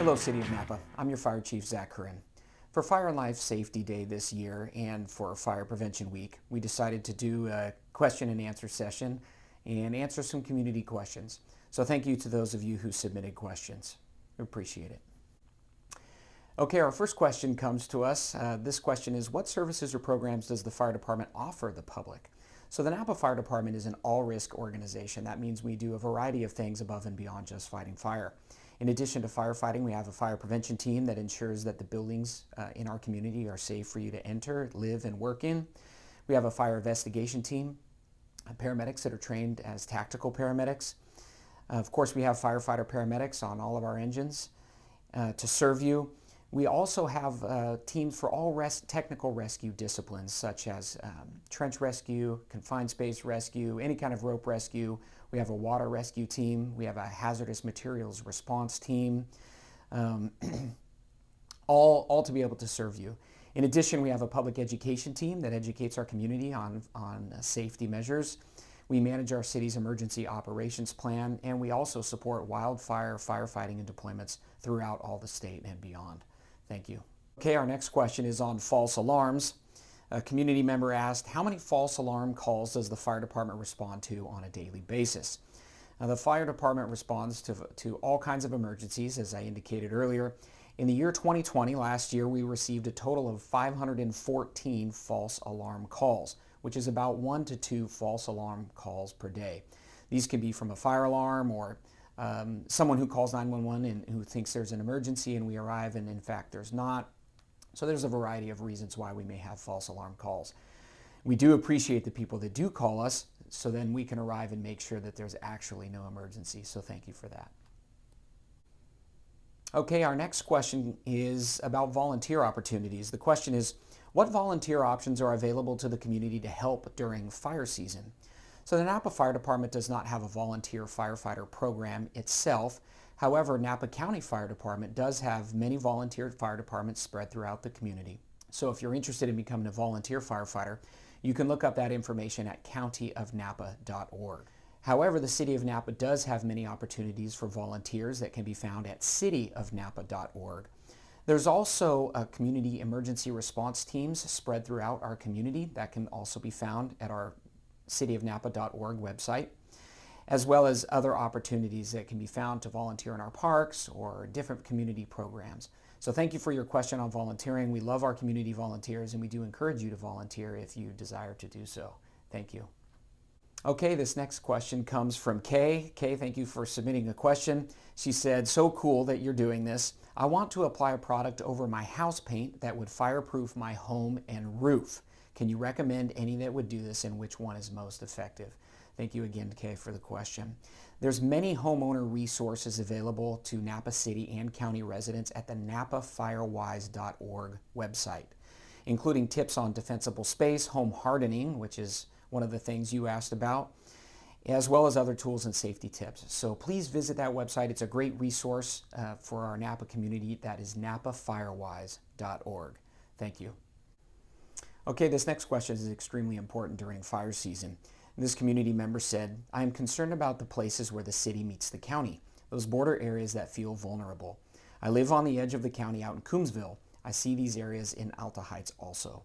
Hello, City of Napa. I'm your Fire Chief, Zach Curren. For Fire and Life Safety Day this year and for Fire Prevention Week, we decided to do a question and answer session and answer some community questions. So thank you to those of you who submitted questions. We appreciate it. Okay, our first question comes to us. This question is, what services or programs does the fire department offer the public? So the Napa Fire Department is an all-risk organization. That means we do a variety of things above and beyond just fighting fire. In addition to firefighting, we have a fire prevention team that ensures that the buildings in our community are safe for you to enter, live, and work in. We have a fire investigation team, paramedics that are trained as tactical paramedics. Of course, we have firefighter paramedics on all of our engines to serve you. We also have teams for all technical rescue disciplines, such as trench rescue, confined space rescue, any kind of rope rescue. We have a water rescue team. We have a hazardous materials response team, all to be able to serve you. In addition, we have a public education team that educates our community on safety measures. We manage our city's emergency operations plan, and we also support wildfire firefighting and deployments throughout all the state and beyond. Thank you. Okay, our next question is on false alarms. A community member asked, how many false alarm calls does the fire department respond to on a daily basis? Now, the fire department responds to all kinds of emergencies, as I indicated earlier. In the year 2020, last year, we received a total of 514 false alarm calls, which is about 1 to 2 false alarm calls per day. These can be from a fire alarm or someone who calls 911 and who thinks there's an emergency and we arrive and in fact there's not. So there's a variety of reasons why we may have false alarm calls. We do appreciate the people that do call us, so then we can arrive and make sure that there's actually no emergency. So thank you for that. Okay, our next question is about volunteer opportunities. The question is, what volunteer options are available to the community to help during fire season? So the Napa Fire Department does not have a volunteer firefighter program itself. However, Napa County Fire Department does have many volunteer fire departments spread throughout the community. So if you're interested in becoming a volunteer firefighter, you can look up that information at countyofnapa.org. However, the City of Napa does have many opportunities for volunteers that can be found at cityofnapa.org. There's also community emergency response teams spread throughout our community that can also be found at our cityofnapa.org website, as well as other opportunities that can be found to volunteer in our parks or different community programs. So thank you for your question on volunteering. We love our community volunteers, and we do encourage you to volunteer if you desire to do so. Thank you. Okay, this next question comes from Kay. Kay, thank you for submitting a question. She said, so cool that you're doing this. I want to apply a product over my house paint that would fireproof my home and roof. Can you recommend any that would do this and which one is most effective? Thank you again, Kay, for the question. There's many homeowner resources available to Napa City and County residents at the napafirewise.org website, including tips on defensible space, home hardening, which is one of the things you asked about, as well as other tools and safety tips. So please visit that website. It's a great resource for our Napa community. That is napafirewise.org. Thank you. Okay, this next question is extremely important during fire season. This community member said, I am concerned about the places where the city meets the county, those border areas that feel vulnerable. I live on the edge of the county out in Coombsville. I see these areas in Alta Heights also.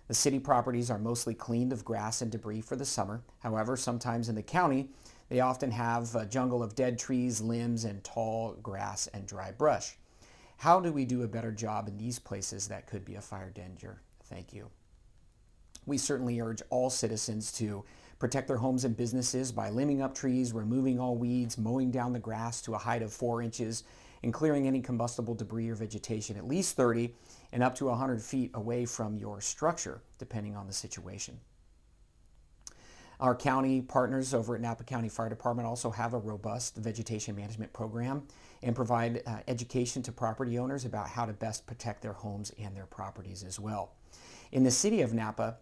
The city properties are mostly cleaned of grass and debris for the summer. However, sometimes in the county, they often have a jungle of dead trees, limbs, and tall grass and dry brush. How do we do a better job in these places that could be a fire danger? Thank you. We certainly urge all citizens to protect their homes and businesses by limbing up trees, removing all weeds, mowing down the grass to a height of 4 inches, and clearing any combustible debris or vegetation at least 30 and up to 100 feet away from your structure, depending on the situation. Our county partners over at Napa County Fire Department also have a robust vegetation management program and provide education to property owners about how to best protect their homes and their properties as well. In the City of Napa,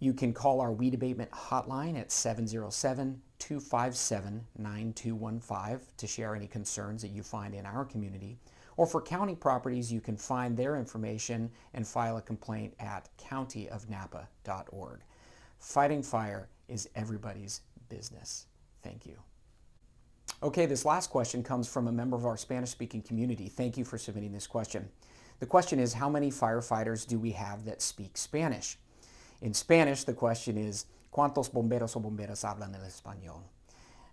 you can call our weed abatement hotline at 707-257-9215 to share any concerns that you find in our community. Or for county properties, you can find their information and file a complaint at countyofnapa.org. Fighting fire is everybody's business. Thank you. Okay, this last question comes from a member of our Spanish-speaking community. Thank you for submitting this question. The question is, how many firefighters do we have that speak Spanish? In Spanish, the question is, ¿cuántos bomberos o bomberas hablan el español?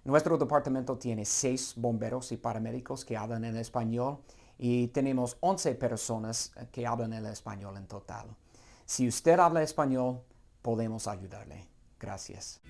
Nuestro departamento tiene 6 bomberos y paramédicos que hablan el español y tenemos 11 personas que hablan el español en total. Si usted habla español, podemos ayudarle. Gracias.